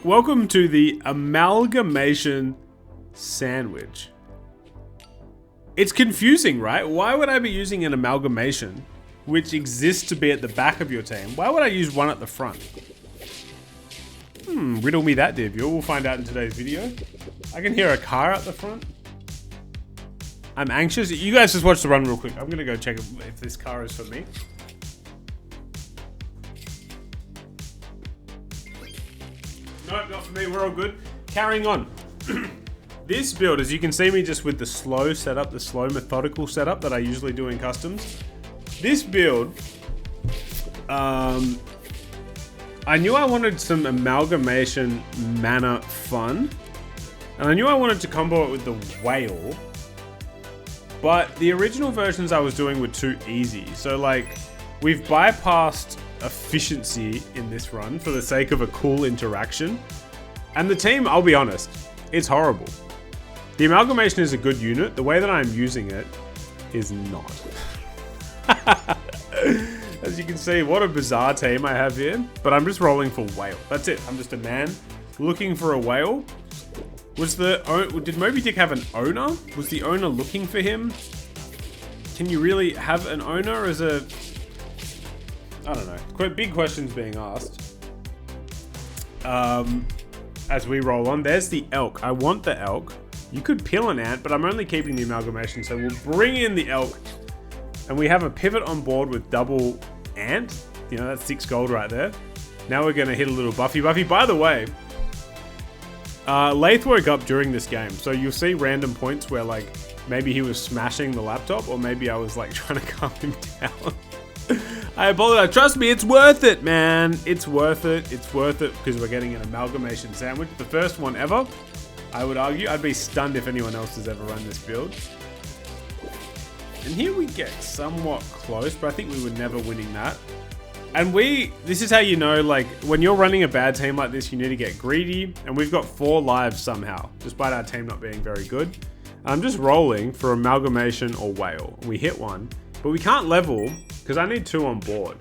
Welcome to the amalgamation sandwich. It's confusing, right? Why would I be using an amalgamation which exists to be at the back of your team? Why would I use one at the front? Riddle me that, dear viewer. We'll find out in today's video. I can hear a car at the front. I'm anxious. You guys just watch the run real quick. I'm gonna go check if this car is for me. Nope, not for me. We're all good. Carrying on. This build, as you can see me just with the slow setup, the slow methodical setup that I usually do in customs. This build, I knew I wanted some amalgamation mana fun. And I knew I wanted to combo it with the whale. But the original versions I was doing were too easy. So like, we've bypassed efficiency in this run for the sake of a cool interaction. And the team, I'll be honest, it's horrible. The amalgamation is a good unit. The way that I'm using it is not. As you can see, what a bizarre team I have here. But I'm just rolling for whale. That's it. I'm just a man looking for a whale. Did Moby Dick have an owner? Was the owner looking for him? Can you really have an owner as a... I don't know. Quite big questions being asked. As we roll on, there's the elk. I want the elk. You could peel an ant, but I'm only keeping the amalgamation, so we'll bring in the elk. And we have a pivot on board with double ant. You know, that's 6 gold right there. Now we're going to hit a little Buffy. By the way, Lath woke up during this game, so you'll see random points where, like, maybe he was smashing the laptop, or maybe I was, like, trying to calm him down. I apologize. Trust me, it's worth it, man. It's worth it. It's worth it because we're getting an amalgamation sandwich. The first one ever, I would argue. I'd be stunned if anyone else has ever run this build. And here we get somewhat close, but I think we were never winning that. And this is how you know, like, when you're running a bad team like this, you need to get greedy. And we've got 4 lives somehow, despite our team not being very good. I'm just rolling for amalgamation or whale. We hit one, but we can't level because I need 2 on board.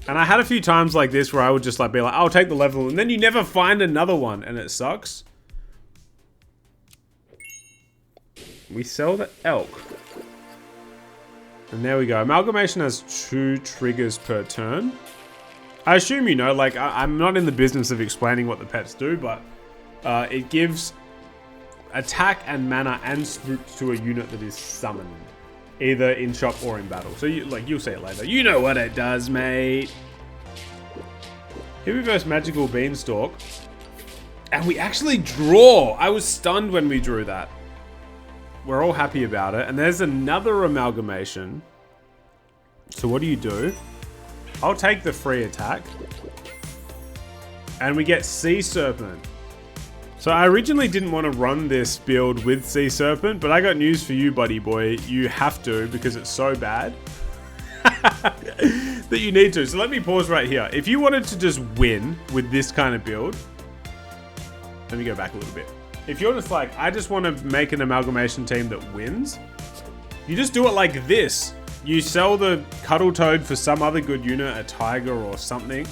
And I had a few times like this where I would just like be like, I'll take the level, and then you never find another one, and it sucks. We sell the elk. And there we go. Amalgamation has 2 triggers per turn. I assume you know, like, I'm not in the business of explaining what the pets do, but it gives attack and mana and spooks to a unit that is summoned, either in shop or in battle. So you'll see it later. You know what it does, mate. Here we verse Magical Beanstalk. And we actually draw. I was stunned when we drew that. We're all happy about it. And there's another amalgamation. So what do? I'll take the free attack. And we get Sea Serpent. So I originally didn't want to run this build with Sea Serpent, but I got news for you, buddy boy. You have to, because it's so bad that you need to. So let me pause right here. If you wanted to just win with this kind of build, let me go back a little bit. If you're just like, I just want to make an amalgamation team that wins, you just do it like this. You sell the Cuddle Toad for some other good unit, a tiger or something.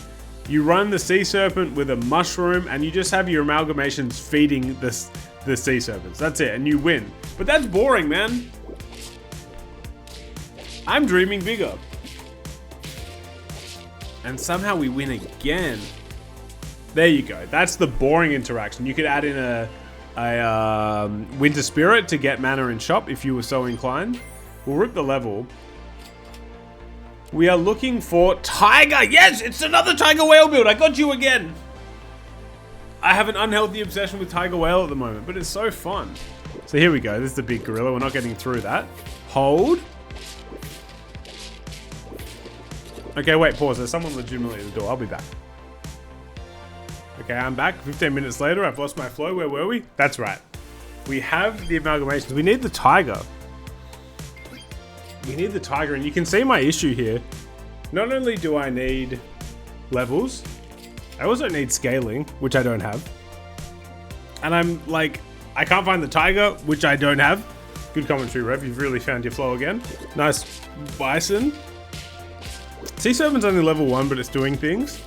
You run the Sea Serpent with a mushroom, and you just have your amalgamations feeding the Sea Serpents. That's it, and you win. But that's boring, man. I'm dreaming bigger. And somehow we win again. There you go. That's the boring interaction. You could add in a Winter Spirit to get mana in shop if you were so inclined. We'll rip the level. We are looking for Tiger. Yes, it's another Tiger Whale build. I got you again. I have an unhealthy obsession with Tiger Whale at the moment, but it's so fun. So here we go. This is the big gorilla. We're not getting through that. Hold. Okay, wait, pause. There's someone legitimately at the door. I'll be back. Okay, I'm back. 15 minutes later, I've lost my flow. Where were we? That's right. We have the amalgamations. We need the tiger. We need the tiger, and you can see my issue here. Not only do I need levels, I also need scaling, which I don't have. And I'm like, I can't find the tiger, which I don't have. Good commentary, Rev. You've really found your flow again. Nice bison. Sea Serpent's only level 1, but it's doing things.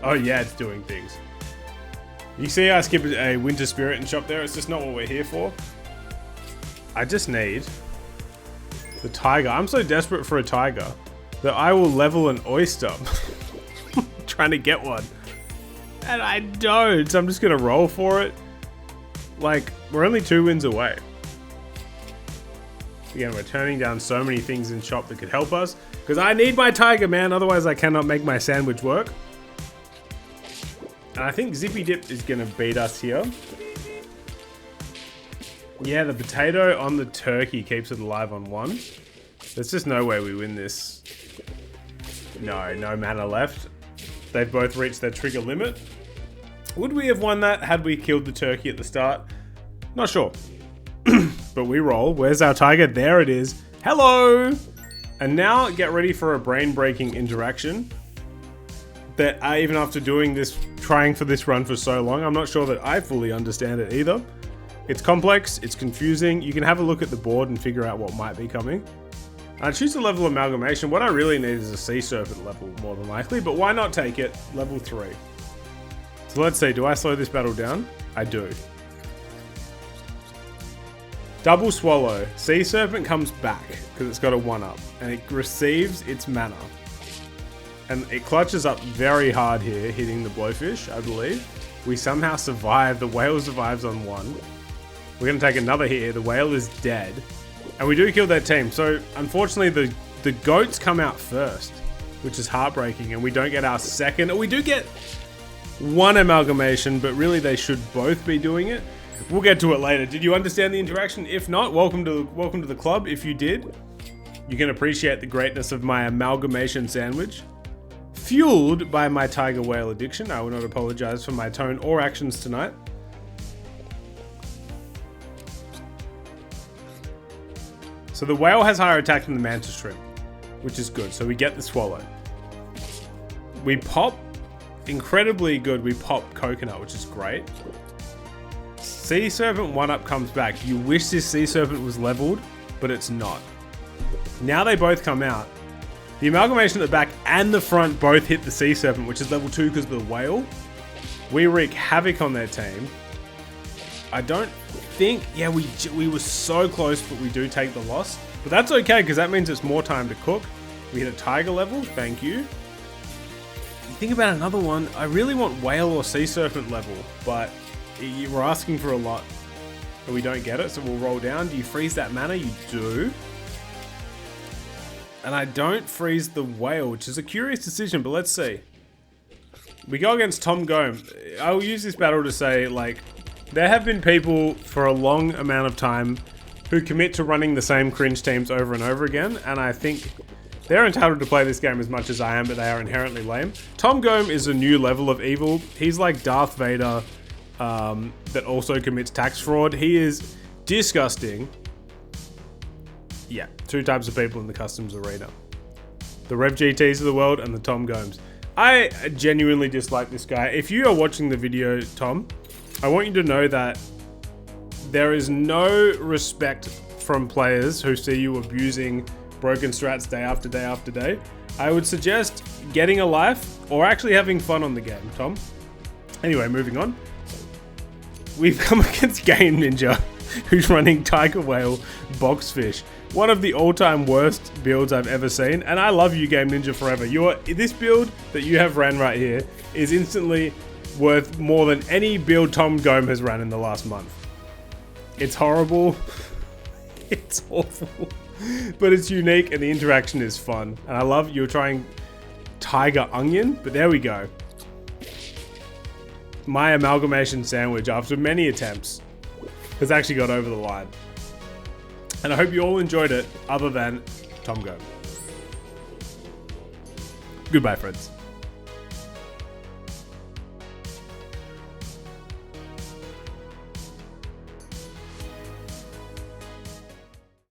Oh yeah, it's doing things. You see I skipped a winter spirit and shop there. It's just not what we're here for. I just need the tiger. I'm so desperate for a tiger that I will level an oyster. Trying to get one. And I don't. So I'm just going to roll for it. Like, we're only 2 wins away. Again, we're turning down so many things in shop that could help us. Because I need my tiger, man. Otherwise, I cannot make my sandwich work. And I think Zippy Dip is going to beat us here. Yeah, the potato on the turkey keeps it alive on 1. There's just no way we win this. No mana left. They've both reached their trigger limit. Would we have won that had we killed the turkey at the start? Not sure. But we roll. Where's our tiger? There it is. Hello! And now get ready for a brain-breaking interaction. That even after doing this, trying for this run for so long, I'm not sure that I fully understand it either. It's complex, it's confusing. You can have a look at the board and figure out what might be coming. I choose the level amalgamation. What I really need is a sea serpent level, more than likely, but why not take it? Level 3. So let's see, do I slow this battle down? I do. Double swallow. Sea serpent comes back, because it's got a 1-up, and it receives its mana. And it clutches up very hard here, hitting the blowfish, I believe. We somehow survive. The whale survives on 1. We're going to take another hit here. The whale is dead. And we do kill that team. So, unfortunately, the goats come out first, which is heartbreaking. And we don't get our second. We do get 1 amalgamation, but really they should both be doing it. We'll get to it later. Did you understand the interaction? If not, welcome to the club. If you did, you can appreciate the greatness of my amalgamation sandwich. Fueled by my tiger whale addiction. I will not apologize for my tone or actions tonight. So the whale has higher attack than the mantis shrimp, which is good. So we get the swallow. We pop, incredibly good, we pop coconut, which is great. Sea serpent 1-up comes back. You wish this sea serpent was leveled, but it's not. Now they both come out. The amalgamation at the back and the front both hit the sea serpent, which is level 2 because of the whale. We wreak havoc on their team. I don't think, yeah, we were so close, but we do take the loss. But that's okay, because that means it's more time to cook. We hit a tiger level, thank you. Think about another one. I really want whale or sea serpent level, but we're asking for a lot. And we don't get it, so we'll roll down. Do you freeze that mana? You do. And I don't freeze the whale, which is a curious decision, but let's see. We go against Tom Gome. I will use this battle to say, like, there have been people for a long amount of time who commit to running the same cringe teams over and over again, and I think they're entitled to play this game as much as I am, but they are inherently lame. Tom Gome is a new level of evil. He's like Darth Vader that also commits tax fraud. He is disgusting. Yeah, 2 types of people in the customs arena. The Rev GTs of the world and the Tom Gomes. I genuinely dislike this guy. If you are watching the video, Tom, I want you to know that there is no respect from players who see you abusing broken strats day after day after day. I would suggest getting a life or actually having fun on the game, Tom. Anyway, moving on. We've come against Game Ninja, who's running Tiger Whale Boxfish. One of the all-time worst builds I've ever seen, and I love you, Game Ninja, forever. This build that you have ran right here is instantly worth more than any build Tom Gome has ran in the last month. It's horrible. It's awful. But it's unique and the interaction is fun. And I love you're trying Tiger Onion, but there we go. My amalgamation sandwich, after many attempts, has actually got over the line. And I hope you all enjoyed it, other than Tom Gome. Goodbye, friends.